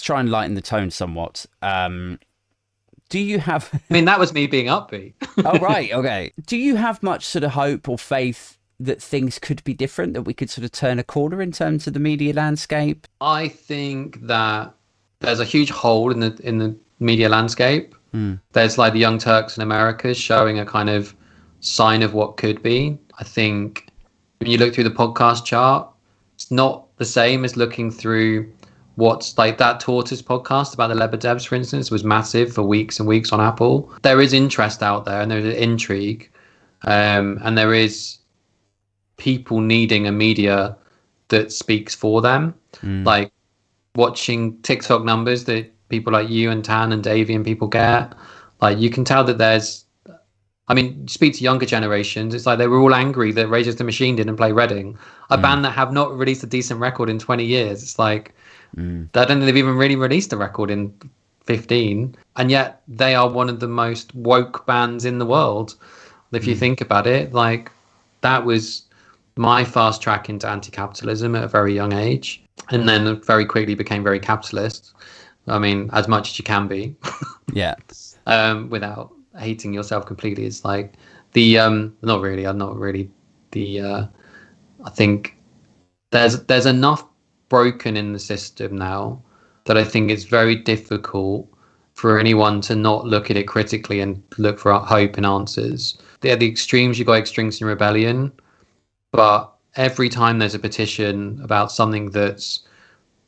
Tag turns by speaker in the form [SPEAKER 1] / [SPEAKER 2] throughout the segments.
[SPEAKER 1] try and lighten the tone somewhat. Do you have...
[SPEAKER 2] I mean, that was me being upbeat.
[SPEAKER 1] Oh, right. Okay. Do you have much sort of hope or faith that things could be different, that we could sort of turn a corner in terms of the media landscape?
[SPEAKER 2] I think that there's a huge hole in the media landscape. There's like the Young Turks in America showing a kind of sign of what could be. I think when you look through the podcast chart, it's not the same as looking through what's like that Tortoise podcast about the Lebedevs, for instance, was massive for weeks and weeks on Apple. There is interest out there and there's intrigue, and there is people needing a media that speaks for them. Like watching TikTok numbers that people like you and Tan and Davey and people get, like you can tell that there's, I mean, speak to younger generations, it's like they were all angry that Rage Against the Machine didn't play Reading, a band that have not released a decent record in 20 years. It's like, I don't think they've even really released a record in 15, and yet they are one of the most woke bands in the world. If you think about it, like that was my fast track into anti-capitalism at a very young age, and then very quickly became very capitalist. I mean, as much as you can be.
[SPEAKER 1] Yeah.
[SPEAKER 2] Without hating yourself completely. It's like the I'm not really the I think there's enough broken in the system now that I think it's very difficult for anyone to not look at it critically and look for hope and answers. At the extremes, you've got Extinction Rebellion, but every time there's a petition about something that's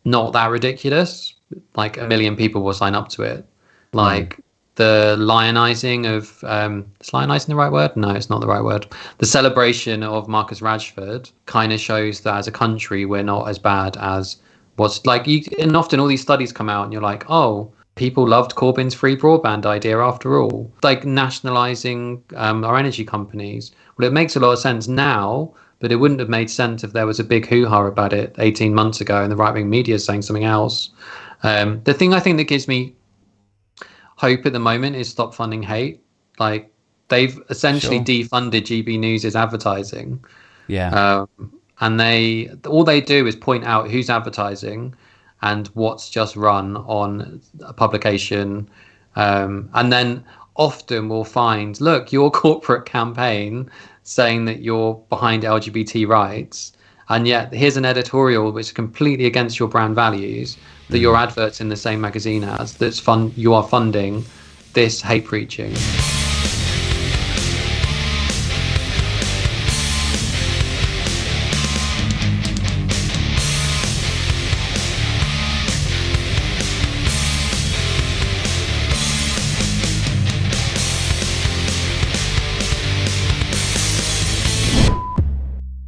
[SPEAKER 2] not that ridiculous, like 1 million people will sign up to it. Like the lionizing of is lionizing the right word? No, it's not the right word. The celebration of Marcus Rashford kind of shows that as a country we're not as bad as what's like you. And often all these studies come out and you're like, oh, people loved Corbyn's free broadband idea after all. Like nationalizing our energy companies. Well, it makes a lot of sense now, but it wouldn't have made sense if there was a big hoo-ha about it 18 months ago and the right-wing media is saying something else. The thing I think that gives me hope at the moment is stop funding hate. Like they've essentially defunded GB News's advertising.
[SPEAKER 1] Yeah.
[SPEAKER 2] And all they do is point out who's advertising and what's just run on a publication. And then often we'll find, look, your corporate campaign saying that you're behind LGBT rights, and yet here's an editorial which is completely against your brand values that your advert's in the same magazine as, you are funding this hate preaching.